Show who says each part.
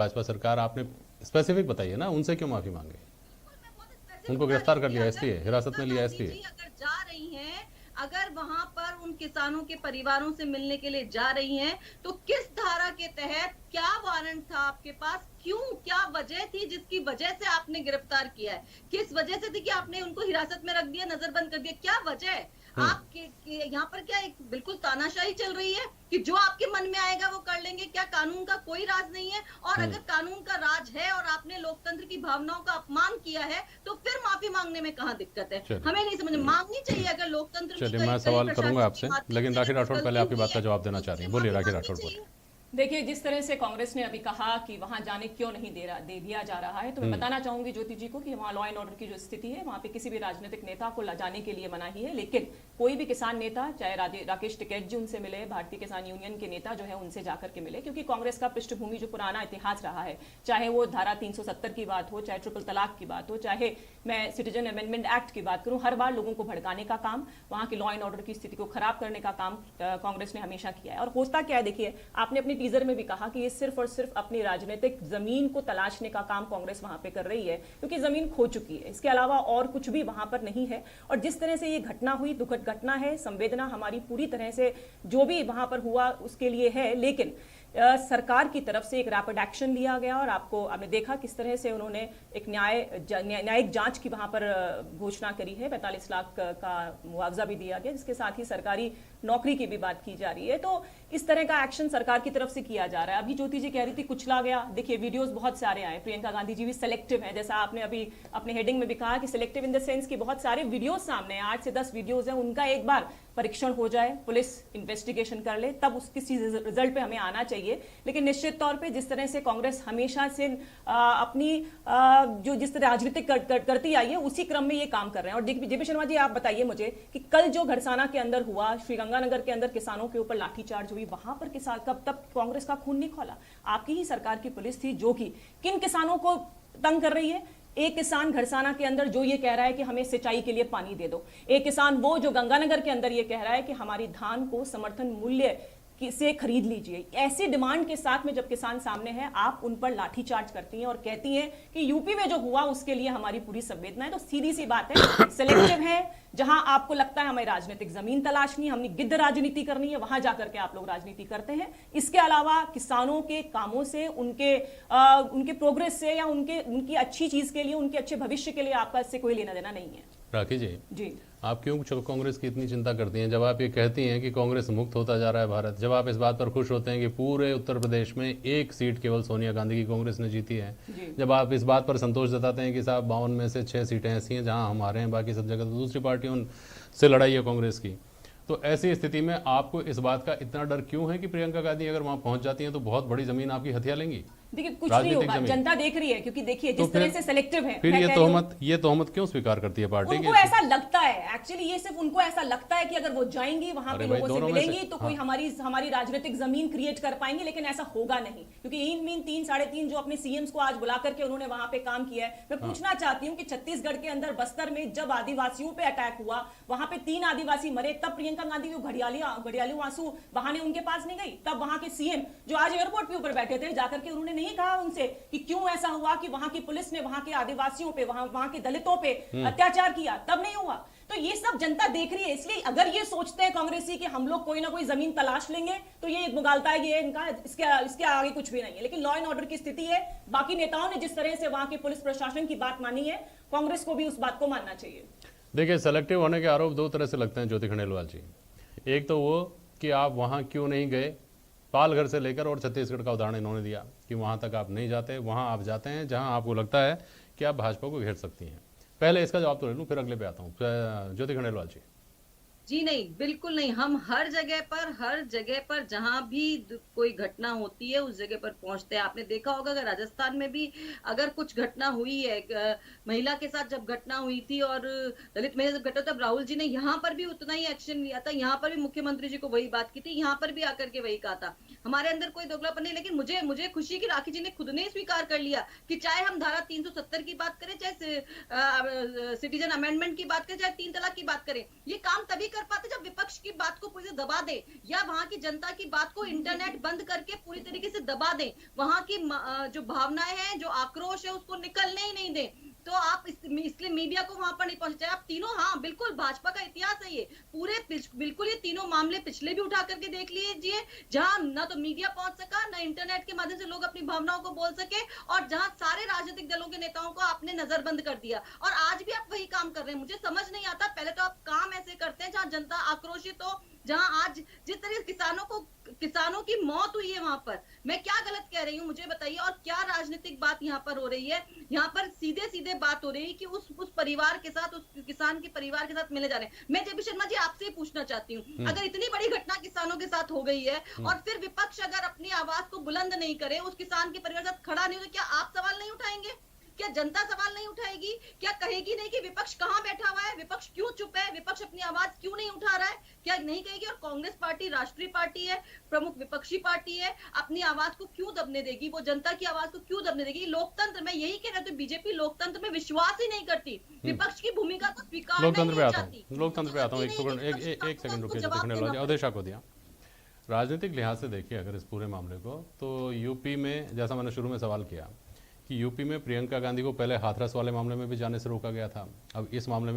Speaker 1: भाजपा सरकार, आपने स्पेसिफिक बताइए ना, उनसे क्यों माफी मांगे?
Speaker 2: मैं बहुत स्पेसिफिक
Speaker 1: उनको
Speaker 2: बता
Speaker 1: गिरफ्तार
Speaker 2: रही
Speaker 1: कर
Speaker 2: हूँ
Speaker 1: लिया
Speaker 2: कि
Speaker 1: इसलिए,
Speaker 2: अगर
Speaker 1: हिरासत में
Speaker 2: प्रियंका
Speaker 1: लिया
Speaker 2: गांधी
Speaker 1: इसलिए।
Speaker 2: जी अगर जा रही हैं, अगर वहां पर उन किसानों के परिवारों से मिलने के लिए जा रही हैं, तो किस धारा के तहत, क्या वारंट था आपके पास, क्यों, क्या वजह थी जिसकी वजह से आपने गिरफ्तार किया है? किस वजह से थी कि आपने उनको हिरासत में रख दिया, नजरबंद कर दिया? क्या वजह है?
Speaker 1: हम्म।
Speaker 2: आप यहाँ पर क्या एक बिल्कुल तानाशाही चल रही है कि जो आपके मन में आएगा वो कर लेंगे? क्या कानून का कोई राज नहीं है? और
Speaker 1: हम्म।
Speaker 2: अगर कानून का राज है और आपने लोकतंत्र की भावनाओं का अपमान किया है, तो फिर माफी मांगने में कहाँ दिक्कत है?
Speaker 1: चलिए,
Speaker 2: हमें नहीं समझ मांगनी चाहिए। अगर लोकतंत्र में
Speaker 1: चलिए,
Speaker 2: कई
Speaker 1: मैं
Speaker 2: कई
Speaker 1: सवाल करूंगा
Speaker 2: प्रशासन के
Speaker 1: आपसे,
Speaker 2: माध्यम
Speaker 1: लेकिन
Speaker 2: से
Speaker 1: राखी
Speaker 2: अगर कोई
Speaker 1: राठौड़ पहले
Speaker 2: गलती
Speaker 1: आपकी
Speaker 2: हुई
Speaker 1: बात
Speaker 2: है
Speaker 1: का जवाब देना
Speaker 2: तो
Speaker 1: चाह रही
Speaker 2: उससे
Speaker 1: हैं। बोलिए
Speaker 2: माफी
Speaker 1: राखी
Speaker 2: मांगनी
Speaker 1: राठौड़, बोलिए।
Speaker 2: चाहिए।
Speaker 3: देखिए, जिस तरह से कांग्रेस ने अभी कहा कि वहां जाने क्यों नहीं दे दिया जा रहा है, तो मैं बताना चाहूंगी ज्योति जी को कि वहां लॉ एंड ऑर्डर की जो स्थिति है, वहां पे किसी भी राजनीतिक नेता को जाने के लिए मनाही है। लेकिन कोई भी किसान नेता, चाहे राकेश टिकैत जी उनसे मिले, भारतीय किसान यूनियन के नेता जो है उनसे जाकर के मिले, क्योंकि कांग्रेस का पृष्ठभूमि जो पुराना इतिहास रहा है, चाहे वो धारा 370 की बात हो, चाहे ट्रिपल तलाक की बात हो, चाहे मैं सिटीजन अमेंडमेंट एक्ट की बात करूं, हर बार लोगों को भड़काने का काम, वहां की लॉ एंड ऑर्डर की स्थिति को खराब करने का काम कांग्रेस ने हमेशा किया है। और होता क्या है, देखिए, आपने अपनी टीजर में भी कहा कि ये सिर्फ और सिर्फ अपनी राजनीतिक जमीन को तलाशने का काम कांग्रेस वहां पे कर रही है, क्योंकि जमीन खो चुकी है। इसके अलावा और कुछ भी वहां पर नहीं है। और जिस तरह से ये घटना हुई, दुखद घटना है, संवेदना हमारी पूरी तरह से जो भी वहां पर हुआ उसके लिए है। लेकिन सरकार की तरफ से एक रैपिड एक्शन लिया गया और आपने देखा किस तरह से उन्होंने एक न्यायिक जांच की वहां पर घोषणा करी है। 45 लाख का मुआवजा भी दिया गया, जिसके साथ ही सरकारी नौकरी की भी बात की जा रही है। तो इस तरह का एक्शन सरकार की तरफ से किया जा रहा है। अभी ज्योति जी कह रही थी कुचला गया, देखिए वीडियोस बहुत सारे आए, प्रियंका गांधी जी भी सिलेक्टिव है, जैसा आपने अभी अपने हेडिंग में भी कहा कि सिलेक्टिव इन द सेंस कि बहुत सारे वीडियोस सामने हैं, 8 से 10 वीडियोस हैं, उनका एक बार परीक्षण हो जाए, पुलिस इन्वेस्टिगेशन कर ले, तब उसकी रिजल्ट पे हमें आना चाहिए। लेकिन निश्चित तौर पे जिस तरह से कांग्रेस हमेशा से अपनी जो जिस तरह राजनीतिक करती आई है, उसी क्रम में ये काम कर रहे हैं। और जेपी शर्मा जी, आप बताइए मुझे कि कल जो घरसाना के अंदर हुआ, श्रीगंगानगर के अंदर किसानों के ऊपर लाठीचार्ज हुई, वहां पर किसान कब तक कांग्रेस का खून नहीं खोला? आपकी ही सरकार की पुलिस थी जो कि किन किसानों को तंग कर रही है। एक किसान घरसाना के अंदर जो ये कह रहा है कि हमें सिंचाई के लिए पानी दे दो, एक किसान वो जो गंगानगर के अंदर ये कह रहा है कि हमारी धान को समर्थन मूल्य से खरीद लीजिए। ऐसी डिमांड के साथ में जब किसान सामने है, आप उन पर लाठीचार्ज करती हैं और कहती हैं कि यूपी में जो हुआ उसके लिए हमारी पूरी संवेदना है। तो सीधी सी बात है, सिलेक्टिव है। जहां आपको लगता है हमें राजनीतिक जमीन तलाशनी है, हमने गिद्ध राजनीति करनी है, वहां जाकर के आप लोग राजनीति करते हैं। इसके अलावा किसानों के कामों से, उनके प्रोग्रेस से या उनकी अच्छी चीज के लिए, उनके अच्छे भविष्य के लिए आपका इससे कोई लेना देना नहीं है।
Speaker 1: राखी जी,
Speaker 3: जी,
Speaker 1: आप क्यों कांग्रेस की इतनी चिंता करती हैं? जब आप ये कहती हैं कि कांग्रेस मुक्त होता जा रहा है भारत, जब आप इस बात पर खुश होते हैं कि पूरे उत्तर प्रदेश में एक सीट केवल सोनिया गांधी की कांग्रेस ने जीती है, जब आप इस बात पर संतोष जताते हैं कि साहब 52 में से 6 सीटें ऐसी हैं जहां हमारे हैं, बाकी सब जगह तो दूसरी पार्टियों से लड़ाई है कांग्रेस की, तो ऐसी स्थिति में आपको इस बात का इतना डर क्यों है कि प्रियंका गांधी अगर वहां पहुंच जाती हैं तो बहुत बड़ी जमीन आपकी हथिया लेंगी?
Speaker 3: देखिए, कुछ नहीं होगा, जनता देख रही है। क्योंकि देखिए जिस तरह से सिलेक्टिव है,
Speaker 1: फिर ये तोहमत क्यों स्वीकार करती है पार्टी?
Speaker 3: उनको ऐसा लगता है, एक्चुअली ये सिर्फ उनको ऐसा लगता है कि अगर वो जाएंगी वहां पे लोगों से मिलेंगी तो कोई हमारी राजनीतिक जमीन क्रिएट कर पाएंगे। लेकिन ऐसा होगा नहीं, क्योंकि इन मीन 3 साढ़े 3 जो अपने सीएम्स को आज बुला करके उन्होंने वहां पे काम किया है। मैं पूछना चाहती हूँ कि छत्तीसगढ़ के अंदर बस्तर में जब आदिवासियों पे अटैक हुआ, वहां पे 3 आदिवासी मरे, तब प्रियंका गांधी को घड़ियाली आंसू बहाने उनके पास नहीं गई। तब वहां के सीएम जो आज एयरपोर्ट पे ऊपर बैठे थे, जाकर के उन्होंने नहीं कहा उनसे कि क्यों ऐसा हुआ कि वहां की पुलिस ने वहां के आदिवासियों पे, वहां के दलितों पे अत्याचार किया, तब नहीं हुआ। तो ये सब जनता देख रही है। इसलिए अगर ये सोचते हैं कांग्रेसी कि हम लोग कोई ना कोई जमीन तलाश लेंगे, तो ये मुगालता है, ये इनका इसके आगे कुछ भी नहीं है। लेकिन लॉ एंड ऑर्डर की स्थिति है, बाकी नेताओं ने जिस तरह से वहां के पुलिस प्रशासन की बात मानी है, कांग्रेस को भी उस बात को मानना चाहिए।
Speaker 1: देखिए, सेलेक्टिव होने के आरोप दो तरह से लगते हैं ज्योति खंडेलवाल जी। एक तो वो कि आप वहां क्यों नहीं गए, पालघर से लेकर और छत्तीसगढ़ का उदाहरण इन्होंने दिया कि वहां तक आप नहीं जाते, वहां आप जाते हैं जहां आपको लगता है कि आप भाजपा को घेर सकती हैं। पहले इसका जवाब तो ले लूं, फिर अगले पे आता हूं। ज्योति खंडेलवाल जी।
Speaker 2: जी नहीं, बिल्कुल नहीं। हम हर जगह पर जहां भी कोई घटना होती है उस जगह पर पहुंचते हैं। आपने देखा होगा अगर राजस्थान में भी अगर कुछ घटना हुई है, महिला के साथ जब घटना हुई थी और दलित महिला जब घटना, तब राहुल जी ने यहाँ पर भी उतना ही एक्शन लिया था। यहाँ पर भी मुख्यमंत्री जी को वही बात की थी, यहाँ पर भी आकर के वही कहा था। हमारे अंदर कोई दोगलापन नहीं। लेकिन मुझे खुशी की राखी जी ने खुद ने स्वीकार कर लिया कि चाहे हम धारा 370 की बात करें, चाहे सिटीजन अमेंडमेंट की बात करें, चाहे 3 तलाक की बात करें, ये काम तभी कर पाते जब विपक्ष की बात को पूरी दबा दे, या वहां की जनता की बात को इंटरनेट बंद करके पूरी तरीके से दबा दे, वहां की जो भावनाएं हैं, जो आक्रोश है, उसको निकलने ही नहीं दे, तो आप इसलिए मीडिया को वहां पर नहीं पहुंचे। आप तीनों, हाँ बिल्कुल भाजपा का इतिहास है ये, पूरे बिल्कुल ये तीनों मामले पिछले भी उठा करके देख लीजिए, जहां ना तो मीडिया पहुंच सका, ना इंटरनेट के माध्यम से लोग अपनी भावनाओं को बोल सके, और जहां सारे राजनीतिक दलों के नेताओं को आपने नजरबंद कर दिया, और आज भी आप वही काम कर रहे हैं। मुझे समझ नहीं आता, पहले तो आप काम ऐसे करते हैं जहां जनता आक्रोशित हो, जहां आज जिस तरह किसानों की मौत हुई है, वहां पर मैं क्या गलत कह रही हूँ मुझे बताइए, और क्या राजनीतिक बात यहाँ पर हो रही है? यहाँ पर सीधे सीधे बात हो रही है कि उस परिवार के साथ, उस किसान के परिवार के साथ मिले जा रहे हैं। मैं जेपी शर्मा जी आपसे ही पूछना चाहती हूँ, अगर इतनी बड़ी घटना किसानों के साथ हो गई है और फिर विपक्ष अगर अपनी आवाज को बुलंद नहीं करे, उस किसान के परिवार के साथ खड़ा नहीं हो, तो क्या आप सवाल नहीं उठाएंगे? क्या जनता सवाल नहीं उठाएगी? क्या कहेगी नहीं कि विपक्ष कहां बैठा हुआ है, विपक्ष क्यों चुप है, विपक्ष अपनी आवाज क्यों नहीं उठा रहा है? क्या नहीं कहेगी? और कांग्रेस पार्टी राष्ट्रीय पार्टी है, प्रमुख विपक्षी पार्टी है, अपनी आवाज को क्यों दबने देगी? वो जनता की आवाज को क्यों दबने देगी? लोकतंत्र में यही कह रहे थे, बीजेपी लोकतंत्र में विश्वास ही नहीं करती, विपक्ष की भूमिका को स्वीकार
Speaker 1: लोकतंत्र पे
Speaker 2: नहीं
Speaker 1: आता
Speaker 2: चाहती।
Speaker 1: हूँ, लोकतंत्र पे आता हूँ, एक सेकंड रुकिए, अवधेशा को दिया। राजनीतिक लिहाज से देखिए अगर इस पूरे मामले को, तो यूपी में, जैसा मैंने शुरू में सवाल किया कि यूपी में प्रियंका गांधी को पहले हाथरस वाले मामले में भी जाने से रोका गया था, अब इस मामले में